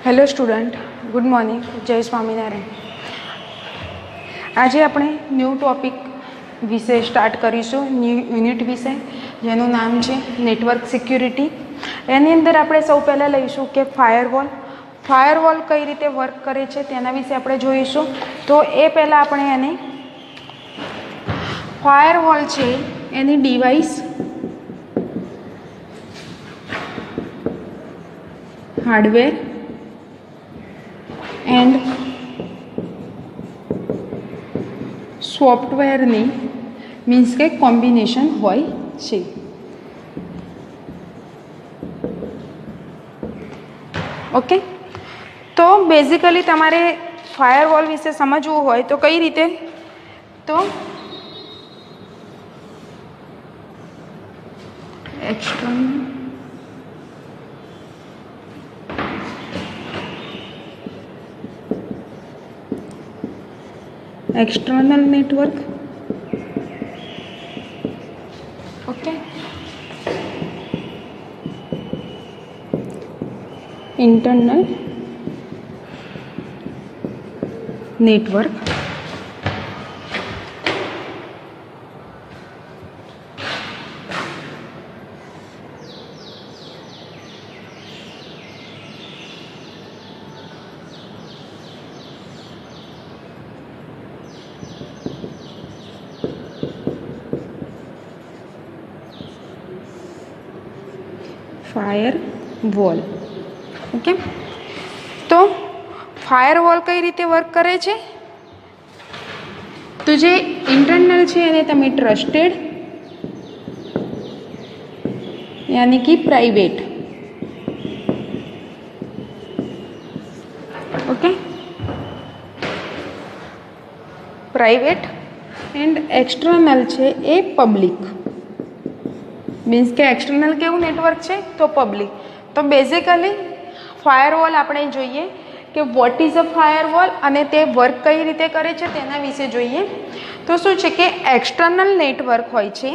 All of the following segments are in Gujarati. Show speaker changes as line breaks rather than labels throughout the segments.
હેલો સ્ટુડન્ટ, ગુડ મોર્નિંગ, જય સ્વામિનારાયણ. આજે આપણે ન્યૂ ટોપિક વિશે સ્ટાર્ટ કરીશું, ન્યૂ યુનિટ વિશે, જેનું નામ છે નેટવર્ક સિક્યુરિટી. એની અંદર આપણે સૌ પહેલાં લઈશું કે ફાયરવોલ કઈ રીતે વર્ક કરે છે તેના વિશે આપણે જોઈશું. તો એ પહેલાં આપણે એને ફાયરવોલ છે એની ડિવાઇસ, હાર્ડવેર એન્ડ સોફ્ટવેરની મીન્સ કે કોમ્બિનેશન હોય છે. ઓકે, તો બેઝિકલી તમારે ફાયરવોલ વિશે સમજવું હોય તો કઈ રીતે, તો external network, okay, internal network, firewall. Okay, तो फायरवॉल कई रीते वर्क करे छे, तो जे इंटरनल छे एने तमे ट्रस्टेड यानी कि private, okay, private and external छे ए पब्लिक. मीन्स के एक्सटर्नल केवुं नेटवर्क है तो पब्लिक. तो बेसिकली फायरवॉल आपणे जोईए कि वॉट इज अ फायरवॉल अने ते वर्क कई रीते करे छे तेना विषे जोईए. तो शुं छे कि एक्सटर्नल नेटवर्क होय छे,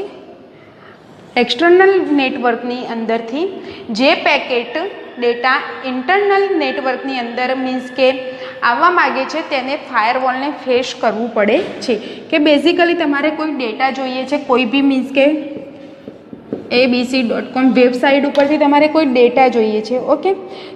एक्सटर्नल नेटवर्कनी अंदरथी जे पेकेट डेटा इंटरनल नेटवर्कनी अंदर मीन्स के आववा मागे छे तेने फायरवॉलने फेस करवू पड़े छे. कि बेसिकली तमारे कोई डेटा जोईए छे, कोई भी मीन्स के abc.com वेबसाइट उपरथी तमारे कोई डेटा जोईए छे. ओके,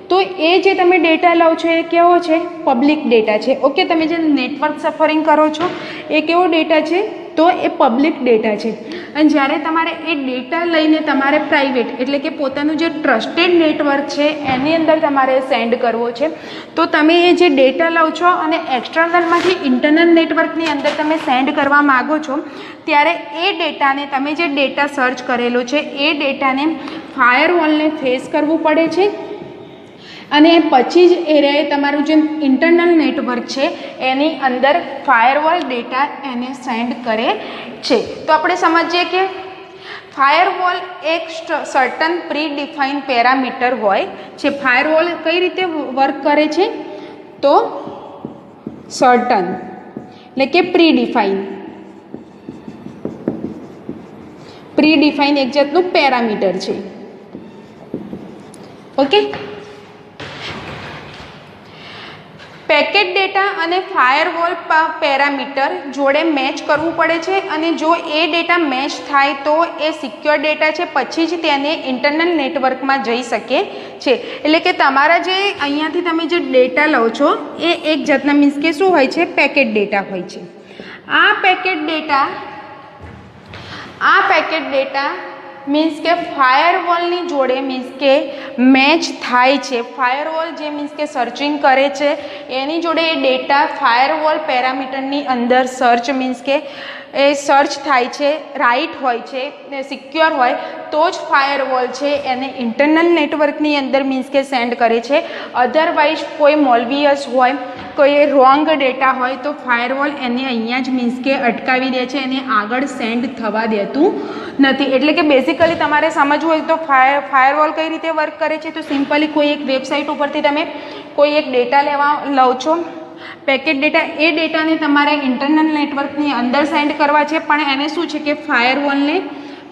तो ये जे तमे डेटा लाव छो ए केवो छे, पब्लिक डेटा छे. ओके, तमे जे नेटवर्क सफरिंग करो छो ए केवो डेटा छे, तो ए पब्लिक डेटा छे. अने ज्यारे तमारे ए डेटा लईने तमारे प्राइवेट एटले के पोतानुं जे ट्रस्टेड नेटवर्क छे एनी अंदर तमारे सेंड करवो छे, तो तमे ए जे डेटा लाव छो अने एक्सटर्नलमांथी इंटरनल नेटवर्कनी अंदर तमे सेंड करवा मागो छो, त्यारे ए डेटाने तमे जे डेटा सर्च करेलो छे ए डेटाने फायरवॉलने फेस करवू पड़े छे. અને પછી જ એરિયાએ તમારું જે ઇન્ટરનલ નેટવર્ક છે એની અંદર ફાયરવોલ ડેટા એને સેન્ડ કરે છે. તો આપણે સમજીએ કે ફાયરવોલ એક સર્ટન પ્રી ડિફાઇન પેરામીટર હોય છે. ફાયરવોલ કઈ રીતે વર્ક કરે છે, તો સર્ટન એટલે કે પ્રી ડિફાઇન એક જાતનું પેરામીટર છે. ઓકે, પેકેટ ડેટા અને ફાયરવોલ પેરામીટર જોડે મેચ કરવું પડે છે, અને જો એ ડેટા મેચ થાય તો એ સિક્યોર ડેટા છે, પછી જ તેને ઇન્ટરનલ નેટવર્કમાં જઈ શકે છે. એટલે કે તમારા જે અહીંયાથી તમે જે ડેટા લો છો એ એક જાતના મીન્સ કે શું હોય છે, પેકેટ ડેટા હોય છે. આ પેકેટ ડેટા मीन्स के फायरवॉल जोड़े मीन्स के मैच थाय छे. फायरवॉल जे मीन्स के सर्चिंग करे छे एनी जोड़े डेटा फायरवॉल पेरामीटरनी अंदर सर्च मीन्स के ए सर्च थाय छे, राइट होय छे, सिक्योर होय तो ज फायरवॉल छे एने इंटरनल नेटवर्कनी अंदर मीन्स के सेंड करे छे. अदरवाइज कोई मॉलवियस होय, कोई रोंग डेटा होय तो फायरवॉल एने अहींया ज मीन्स के अटकावी दे छे, एने आगळ सेंड थवा देतुं નથી. એટલે કે બેઝિકલી તમારે સમજવું હોય તો ફાયરવોલ કઈ રીતે વર્ક કરે છે, તો સિમ્પલી કોઈ એક વેબસાઇટ ઉપરથી તમે કોઈ એક ડેટા લો છો, પેકેટ ડેટા, એ ડેટાને તમારે ઇન્ટરનલ નેટવર્કની અંદર સેન્ડ કરવા છે, પણ એને શું છે કે ફાયરવોલને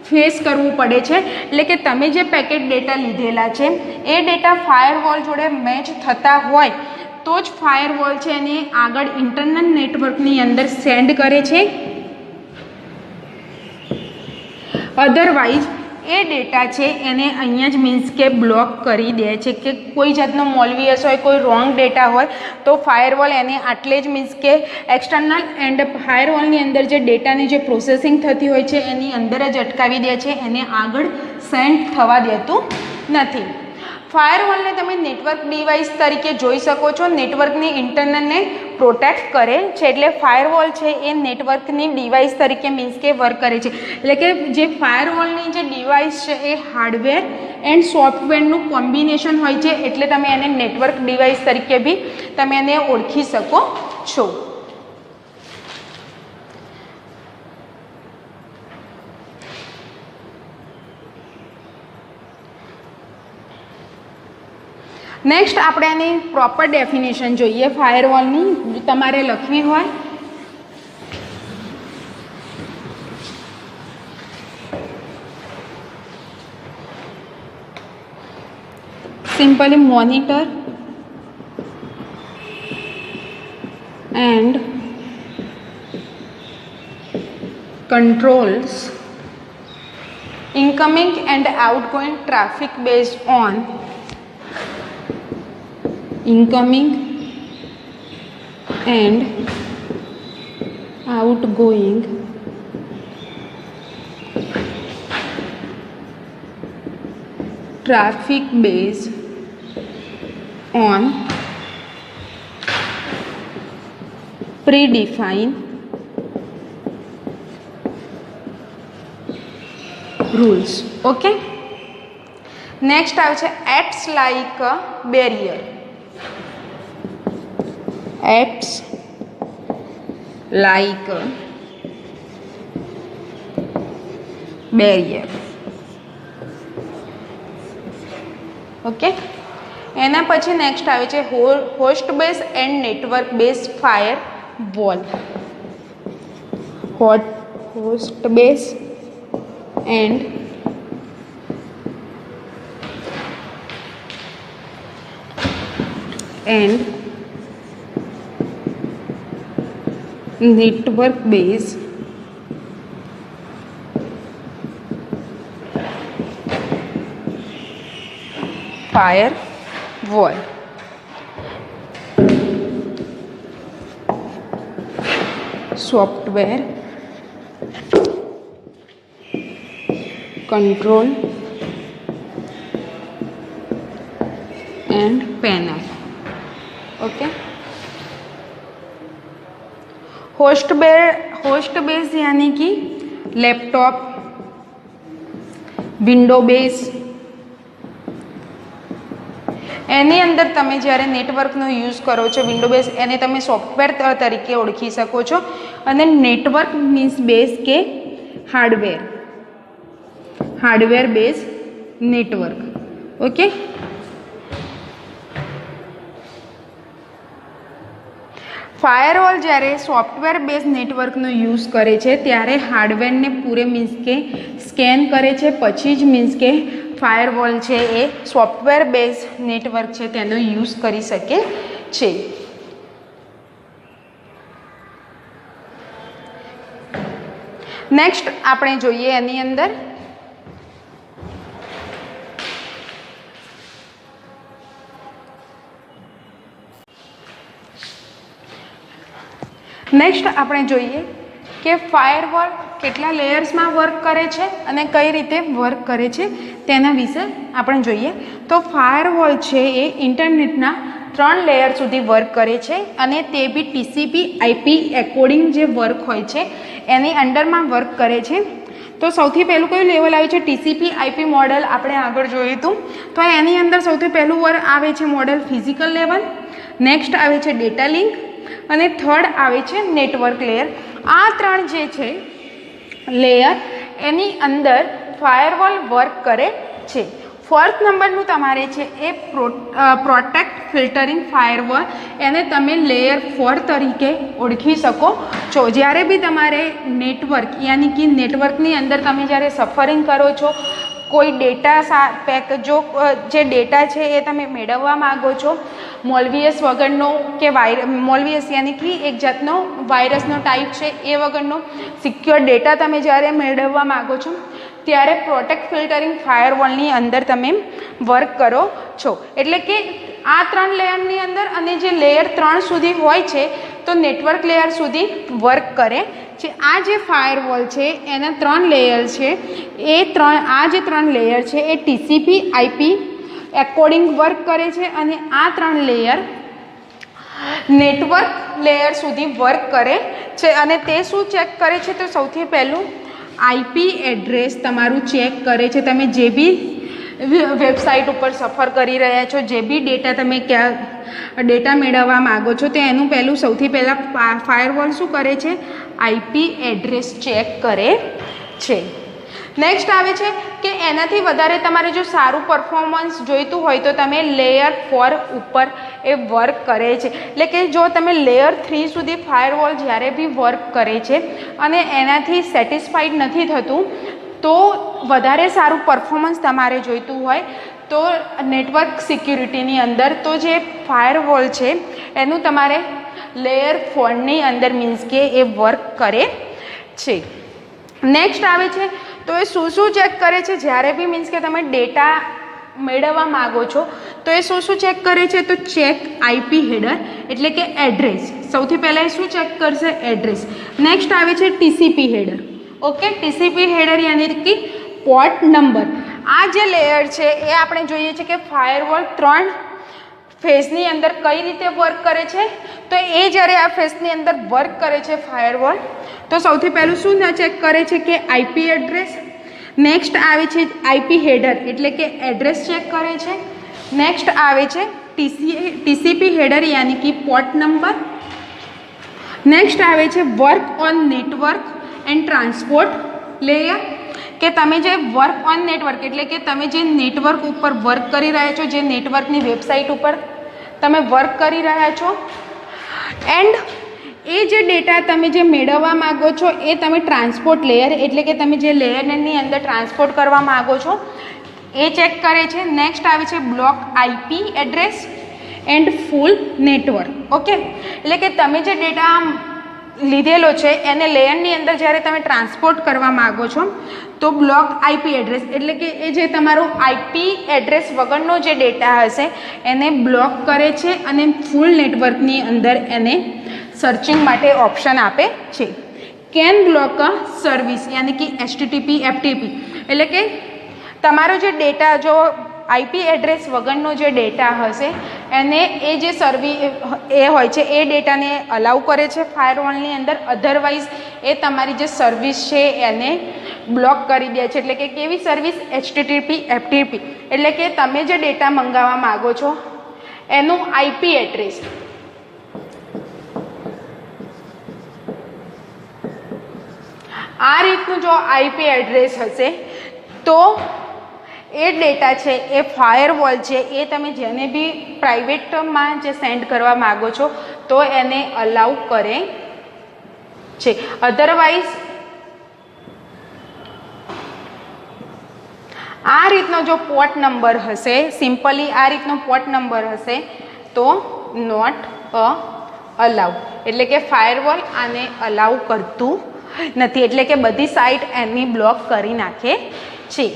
ફેસ કરવું પડે છે. એટલે કે તમે જે પેકેટ ડેટા લીધેલા છે એ ડેટા ફાયરવોલ જોડે મેચ થતા હોય તો જ ફાયરવોલ છે એને આગળ ઇન્ટરનલ નેટવર્કની અંદર સેન્ડ કરે છે. અધરવાઇઝ એ ડેટા છે એને અહીંયા જ મીન્સ કે બ્લોક કરી દે છે કે કોઈ જાતનો મોલવીયસ હોય, કોઈ રોંગ ડેટા હોય તો ફાયરવોલ એને આટલે જ મીન્સ કે એક્સટર્નલ એન્ડ ફાયરવોલની અંદર જે ડેટાની જે પ્રોસેસિંગ થતી હોય છે એની અંદર જ અટકાવી દે છે, એને આગળ સેન્ડ થવા દેતું નથી. ફાયરવોલને તમે નેટવર્ક ડિવાઇસ તરીકે જોઈ શકો છો. નેટવર્કની ઇન્ટરનલને પ્રોટેક્ટ કરે છે. એટલે ફાયરવોલ છે એ નેટવર્કની ડિવાઇસ તરીકે મીન્સ કે વર્ક કરે છે. એટલે કે જે ફાયરવોલની જે ડિવાઇસ છે એ હાર્ડવેર એન્ડ સોફ્ટવેરનું કોમ્બિનેશન હોય છે. એટલે તમે એને નેટવર્ક ડિવાઇસ તરીકે બી તમે એને ઓળખી શકો છો. નેક્સ્ટ આપણે એની પ્રોપર ડેફિનેશન જોઈએ ફાયરવોલની, તમારે લખવી હોય. Simply monitor and controls incoming and outgoing traffic based on incoming and outgoing traffic based on predefined rules. Okay, next આવે છે acts like a barrier. Acts like a barrier. Okay, એના પછી નેક્સ્ટ આવે છે host base and network base fire wall. Host base and network based firewall. Software control and panel. Okay, host base यानी कि लैपटॉप, विंडो बेस, एनी अंदर तमे ज्यारे नेटवर्कनो यूज करो छो विंडो बेस एने तमे सॉफ्टवेर तरीके ओळखी शको छो. अने नेटवर्क मीन्स बेस के hardware base network. Okay, firewall જ્યારે સોફ્ટવેર બેઝ નેટવર્કનો યુઝ કરે છે ત્યારે હાર્ડવેરને પૂરે મીન્સ કે સ્કેન કરે છે, પછી જ મીન્સ કે ફાયરવોલ છે એ સોફ્ટવેર બેઝ નેટવર્ક છે તેનો યુઝ કરી શકે છે. નેક્સ્ટ આપણે જોઈએ એની અંદર નેક્સ્ટ આપણે જોઈએ કે ફાયરવોલ કેટલા લેયર્સમાં વર્ક કરે છે અને કઈ રીતે વર્ક કરે છે તેના વિશે આપણે જોઈએ. તો ફાયરવોલ છે એ ઇન્ટરનેટના 3 લેયર સુધી વર્ક કરે છે અને તે બી TCP IP એકોર્ડિંગ જે વર્ક હોય છે એની અંડરમાં વર્ક કરે છે. તો સૌથી પહેલું કયું લેવલ આવે છે? TCP IP મોડલ આપણે આગળ જોયું હતું. તો એની અંદર સૌથી પહેલું આવે છે મોડલ ફિઝિકલ લેવલ, નેક્સ્ટ આવે છે ડેટા લિંક અને થર્ડ આવે છે નેટવર્ક લેયર. આ 3 જે છે લેયર એની અંદર ફાયરવોલ વર્ક કરે છે. ફોર્થ નંબરનું તમારે છે એ પ્રોટેક્ટ ફિલ્ટરિંગ ફાયરવોલ, એને તમે લેયર 4 તરીકે ઓળખી શકો છો. જ્યારે બી તમારે નેટવર્ક યાની કે નેટવર્કની અંદર તમે જ્યારે સફરિંગ કરો છો, કોઈ ડેટા જો જે ડેટા છે એ તમે મેળવવા માગો છો મોલવીએસ વગરનો કે મોલવીએસ યાની કે એક જાતનો વાયરસનો ટાઈપ છે એ વગરનો સિક્યોર ડેટા તમે જ્યારે મેળવવા માગો છો ત્યારે પ્રોટેક્ટ ફિલ્ટરિંગ ફાયરવોલની અંદર તમે વર્ક કરો છો. એટલે કે આ 3 લેયરની અંદર અને જે લેયર 3 સુધી હોય છે તો નેટવર્ક લેયર સુધી વર્ક કરે છે. આ જે ફાયરવોલ છે એના 3 લેયર છે, આ જે 3 લેયર છે એ ટીસીપી આઈપી એકોર્ડિંગ વર્ક કરે છે અને આ 3 લેયર નેટવર્ક લેયર સુધી વર્ક કરે છે. અને તે શું ચેક કરે છે તો સૌથી પહેલું આઈપી એડ્રેસ તમારું ચેક કરે છે. તમે જે બી વેબસાઇટ ઉપર સફર કરી રહ્યા છો, જે બી ડેટા તમે ડેટા મેળવવા માગો છો તો એનું પહેલું સૌથી પહેલાં ફાયરવોલ શું કરે છે, આઈપી એડ્રેસ ચેક કરે છે. નેક્સ્ટ આવે છે કે એનાથી વધારે તમારે જો સારું પરફોર્મન્સ જોઈતું હોય તો તમે લેયર 4 ઉપર એ વર્ક કરે છે. એટલે કે જો તમે લેયર 3 સુધી ફાયરવોલ જ્યારે બી વર્ક કરે છે અને એનાથી સેટિસ્ફાઈડ નથી થતું તો વધારે સારું પરફોર્મન્સ તમારે જોઈતું હોય તો નેટવર્ક સિક્યુરિટીની અંદર તો જે ફાયરવોલ છે એનું તમારે લેયર 4ની અંદર મીન્સ કે એ વર્ક કરે છે. નેક્સ્ટ આવે છે તો એ શું ચેક કરે છે, જ્યારે બી મીન્સ કે તમે ડેટા મેળવવા માગો છો તો એ શું ચેક કરે છે તો ચેક આઈપી હેડર એટલે કે એડ્રેસ. સૌથી પહેલાં એ શું ચેક કરશે, એડ્રેસ. નેક્સ્ટ આવે છે TCP header. Okay, TCP header યાની કે પોર્ટ નંબર. આ જે લેયર છે એ આપણે જોઈએ છે કે ફાયરવોલ 3 ફેઝની અંદર કઈ રીતે વર્ક કરે છે. તો એ જ્યારે આ ફેઝની અંદર વર્ક કરે છે ફાયરવોલ તો સૌથી પહેલું શું ચેક કરે છે કે આઈપી એડ્રેસ. નેક્સ્ટ આવે છે આઈપી હેડર એટલે કે એડ્રેસ ચેક કરે છે. નેક્સ્ટ આવે છે ટીસીપી હેડર યાની કે પોર્ટ નંબર. નેક્સ્ટ આવે છે work on network and transport layer કે તમે જે વર્ક ઓન નેટવર્ક એટલે કે તમે જે નેટવર્ક ઉપર વર્ક કરી રહ્યા છો, જે નેટવર્કની વેબસાઇટ ઉપર તમે વર્ક કરી રહ્યા છો એન્ડ એ જે ડેટા તમે જે મેળવવા માગો છો એ તમે ટ્રાન્સપોર્ટ લેયર એટલે કે તમે જે લેયરની અંદર ટ્રાન્સપોર્ટ કરવા માગો છો એ ચેક કરે છે. નેક્સ્ટ આવે છે block IP address and full network. Okay, એટલે કે તમે જે ડેટા લીધેલો છે એને લેયરની અંદર જ્યારે તમે ટ્રાન્સપોર્ટ કરવા માગો છો તો બ્લોક આઈપી એડ્રેસ એટલે કે એ જે તમારો આઈપી એડ્રેસ વગરનો જે ડેટા હશે એને બ્લોક કરે છે અને ફૂલ નેટવર્કની અંદર એને સર્ચિંગ માટે ઓપ્શન આપે છે. કેન બ્લોક અ સર્વિસ યાની કે એચટીટીપી એફટીપી એટલે કે તમારો જે ડેટા જો આઈપી એડ્રેસ વગરનો જે ડેટા હશે એને એ જે એ હોય છે એ ડેટાને અલાઉ કરે છે ફાયરવોલની અંદર. અધરવાઇઝ એ તમારી જે સર્વિસ છે એને બ્લોક કરી દે છે. એટલે કે કેવી સર્વિસ, એચટીટીપી એફટીપી એટલે કે તમે જે ડેટા મંગાવવા માગો છો એનું આઈપી એડ્રેસ આ રીતનું જો આઈપી એડ્રેસ હશે તો એ ડેટા છે એ ફાયરવોલ છે એ તમે જેને બી પ્રાઇવેટમાં જે સેન્ડ કરવા માગો છો તો એને અલાઉ કરે છે. અધરવાઇઝ આ રીતનો જો પોર્ટ નંબર હશે, સિમ્પલી આ રીતનો પોર્ટ નંબર હશે તો નોટ અલાઉ એટલે કે ફાયરવોલ આને અલાઉ કરતું નથી. એટલે કે બધી સાઇટ એની બ્લોક કરી નાખે છે.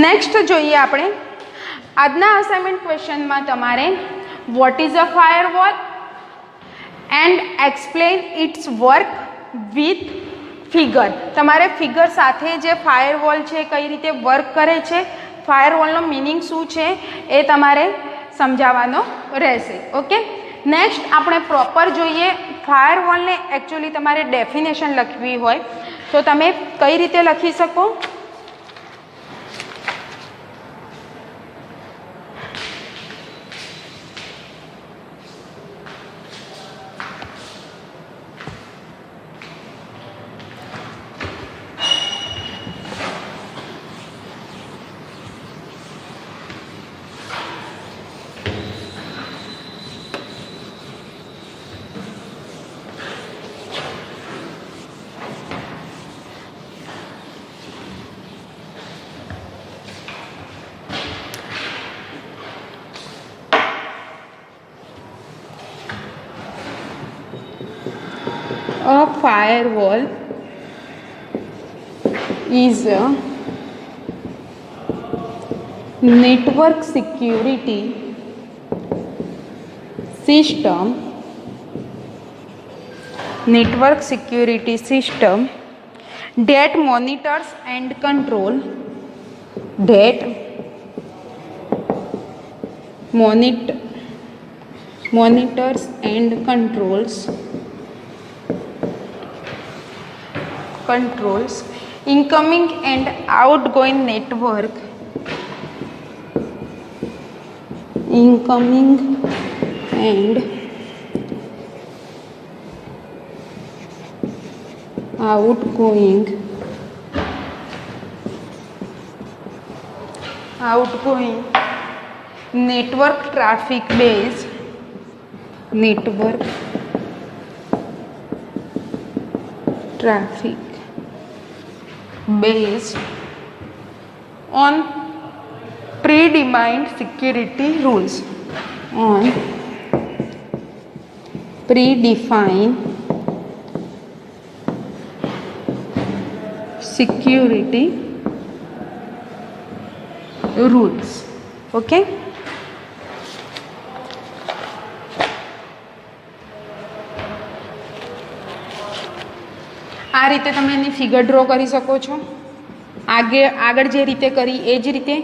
નેક્સ્ટ જોઈએ આપણે આજના અસાઇનમેન્ટ ક્વેશ્ચનમાં તમારે what is a firewall and explain its work with figure. તમારે ફિગર સાથે જે ફાયરવોલ છે કઈ રીતે વર્ક કરે છે, ફાયરવોલનો મિનિંગ શું છે એ તમારે સમજાવવાનો રહેશે. ઓકે, નેક્સ્ટ આપણે પ્રોપર જોઈએ ફાયરવોલને એકચ્યુઅલી તમારે ડેફિનેશન લખવી હોય તો તમે કઈ રીતે લખી શકો. firewall is a network security system that monitors and control monitors and controls incoming and outgoing network outgoing network traffic based on predefined security rules okay. આ રીતે તમે એની ફિગર ડ્રો કરી શકો છો. આગળ જે રીતે કરી એ જ રીતે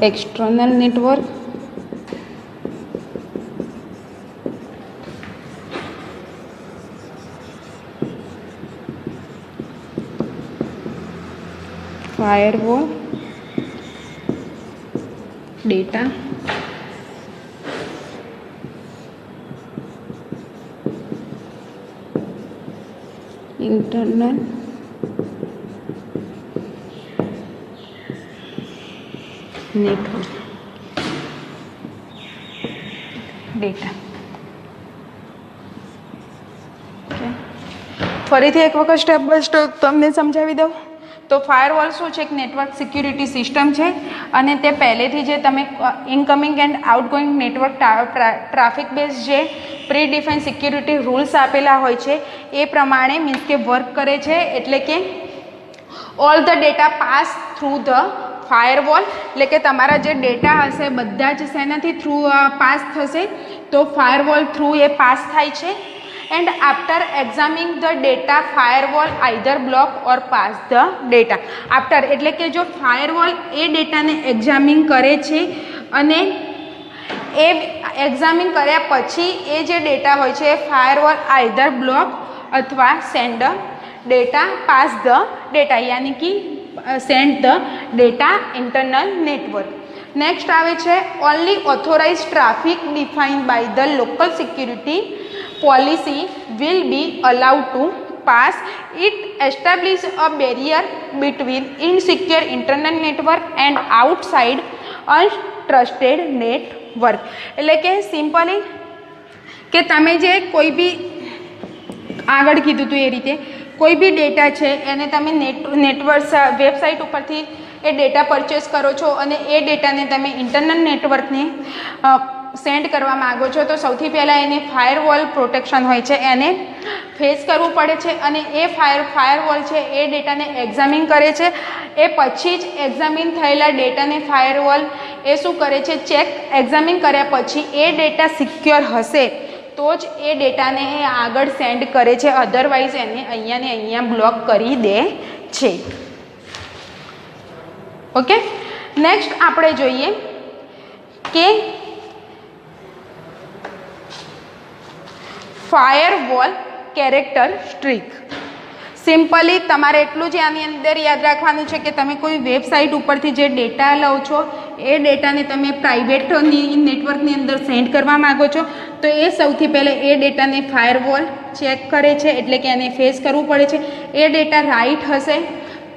external network, firewall, data, internal network, data. ફરીથી એક વખત સ્ટેપ બાય સ્ટેપ તમને સમજાવી દઉં તો ફાયરવોલ શું છે? એક નેટવર્ક સિક્યુરિટી સિસ્ટમ છે અને તે પહેલેથી જે તમે incoming and outgoing network traffic base જે પ્રી ડિફાઇન સિક્યુરિટી રૂલ્સ આપેલા હોય છે એ પ્રમાણે મીન્સ કે વર્ક કરે છે. એટલે કે all the data pass through the firewall, એટલે કે તમારા જે ડેટા હશે બધા જ શેનાથી થ્રુ પાસ થશે? તો ફાયરવોલ થ્રુ એ પાસ થાય છે. and after examining the data firewall either block or pass the data. after એટલે કે જો ફાયરવોલ એ ડેટાને એક્ઝામિન કરે છે અને એ એક્ઝામિન કર્યા પછી એ જે ડેટા હોય છે એ ફાયરવોલ આઈધર બ્લોક અથવા send data pass the data યાની કે send the data internal network. Next આવે છે only authorize traffic defined by the local security policy will be allowed to pass. It establish a barrier between insecure internal network and outside untrusted network. એટલે કે સિમ્પલી કે તમે જે કોઈ બી આગળ કીધું હતું એ રીતે કોઈ બી ડેટા છે એને તમે નેટવર્ક વેબસાઇટ ઉપરથી એ ડેટા પરચેસ કરો છો અને એ ડેટાને તમે ઇન્ટરનલ નેટવર્કને સેન્ડ કરવા માગો છો તો સૌથી પહેલાં એને ફાયરવોલ પ્રોટેક્શન હોય છે એને ફેસ કરવું પડે છે અને એ ફાયરવોલ છે એ ડેટાને એક્ઝામિન કરે છે. એ પછી જ એક્ઝામિન થયેલા ડેટાને ફાયરવોલ એ શું કરે છે? ચેક એક્ઝામિન કર્યા પછી એ ડેટા સિક્યોર હશે તો જ એ ડેટાને એ આગળ સેન્ડ કરે છે, અધરવાઇઝ એને અહીંયા ને અહીંયા બ્લોક કરી દે છે. ઓકે. નેક્સ્ટ આપણે જોઈએ કે ફાયરવોલ કેરેક્ટરિસ્ટિક. સિમ્પલી તમારે એટલું જ આની અંદર યાદ રાખવાનું છે કે તમે કોઈ વેબસાઇટ ઉપરથી જે ડેટા લો છો એ ડેટાને તમે પ્રાઇવેટ નેટવર્કની અંદર સેન્ડ કરવા માગો છો તો એ સૌથી પહેલાં એ ડેટાને ફાયરવોલ ચેક કરે છે, એટલે કે એને ફેસ કરવું પડે છે. એ ડેટા રાઇટ હશે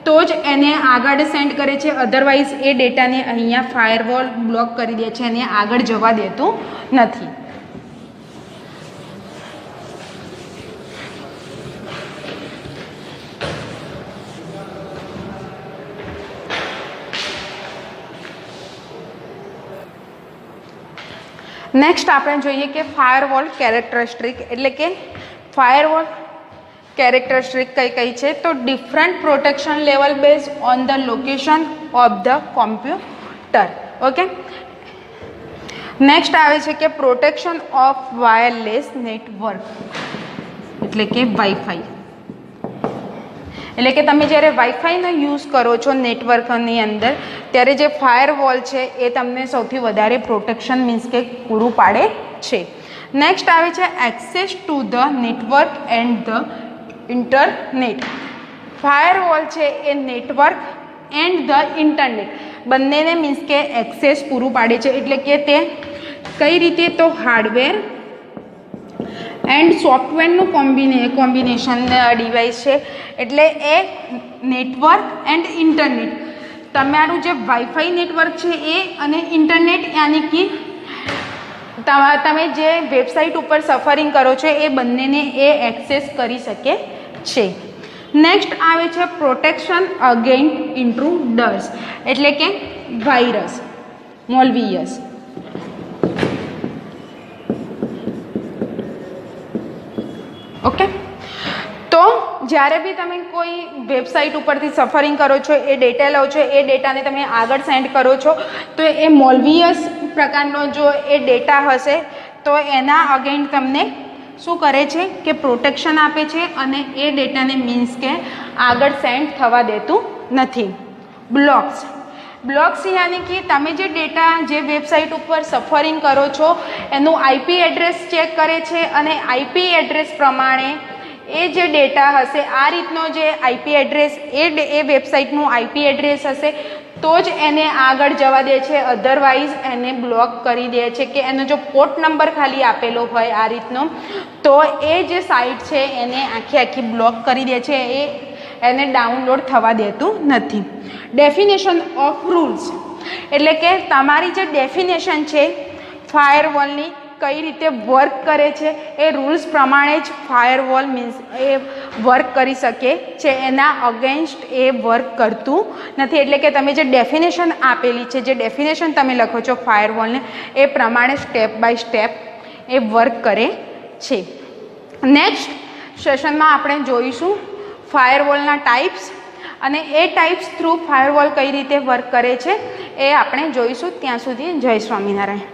તો જ એને આગળ સેન્ડ કરે છે, અધરવાઇઝ એ ડેટાને અહીંયા ફાયરવોલ બ્લોક કરી દે છે, એને આગળ જવા દેતું નથી. નેક્સ્ટ આપણે જોઈએ કે ફાયરવોલ કેરેક્ટરિસ્ટિક, એટલે કે ફાયરવોલ કેરેક્ટરિસ્ટિક કઈ છે, તો different protection level base on the location of the computer. Okay, next આવે છે કે પ્રોટેક્શન ઓફ વાયરલેસ નેટવર્ક, એટલે કે વાઈફાઈ. એટલે કે તમે જ્યારે વાઈફાઈનો યુઝ કરો છો નેટવર્કની અંદર, ત્યારે જે ફાયરવોલ છે એ તમને સૌથી વધારે પ્રોટેક્શન મીન્સ કે પૂરું પાડે છે. નેક્સ્ટ આવે છે access to the network and the internet. Firewall છે એ નેટવર્ક એન્ડ ધ ઇન્ટરનેટ બંનેને મીન્સ કે એક્સેસ પૂરું પાડે છે. એટલે કે તે કઈ રીતે, તો હાર્ડવેર એન્ડ સોફ્ટવેરનું કોમ્બિનેશન ડિવાઇસ છે. એટલે એ નેટવર્ક એન્ડ ઇન્ટરનેટ, તમારું જે વાઈફાઈ નેટવર્ક છે એ અને ઇન્ટરનેટ યાની કે તમે જે વેબસાઇટ ઉપર સફરિંગ કરો છો એ બંનેને એ એક્સેસ કરી શકે છે. નેક્સ્ટ આવે છે પ્રોટેક્શન અગેન્સ્ટ ઇન્ટ્રુડર્સ, એટલે કે વાયરસ, મોલવિયસ. ઓકે, તો જ્યારે બી તમે કોઈ વેબસાઇટ ઉપરથી સફરિંગ કરો છો, એ ડેટા લો છો, એ ડેટાને તમે આગળ સેન્ડ કરો છો, તો એ મોલવિયસ પ્રકારનો જો એ ડેટા હશે તો એના અગેન્સ્ટ તમને શું કરે છે કે પ્રોટેક્શન આપે છે અને એ ડેટાને મીન્સ કે આગળ સેન્ડ થવા દેતું નથી. બ્લોક્સ યાની કે તમે જે ડેટા જે વેબસાઇટ ઉપર સફરિંગ કરો છો એનું આઈપી એડ્રેસ ચેક કરે છે અને આઈપી એડ્રેસ પ્રમાણે એ જે ડેટા હશે, આ રીતનો જે આઈપી એડ્રેસ એ વેબસાઇટનું આઈપી એડ્રેસ હશે તો જ એને આગળ જવા દે છે, અધરવાઇઝ એને બ્લોક કરી દે છે. કે એનો જો પોર્ટ નંબર ખાલી આપેલો હોય આ રીતનો, તો એ જે સાઇટ છે એને આખી બ્લોક કરી દે છે, એને ડાઉનલોડ થવા દેતું નથી. ડેફિનેશન ઓફ રૂલ્સ, એટલે કે તમારી જે ડેફિનેશન છે ફાયરવોલની કઈ રીતે વર્ક કરે છે એ રૂલ્સ પ્રમાણે જ ફાયરવોલ મીન્સ એ વર્ક કરી શકે છે, એના અગેન્સ્ટ એ વર્ક કરતું નથી. એટલે કે તમે જે ડેફિનેશન આપેલી છે, જે ડેફિનેશન તમે લખો છો ફાયરવોલને, એ પ્રમાણે સ્ટેપ બાય સ્ટેપ એ વર્ક કરે છે. નેક્સ્ટ સેશનમાં આપણે જોઈશું ફાયરવોલના ટાઈપ્સ અને એ ટાઈપ્સ થ્રુ ફાયરવોલ કઈ રીતે વર્ક કરે છે એ આપણે જોઈશું. ત્યાં સુધી જય સ્વામિનારાયણ.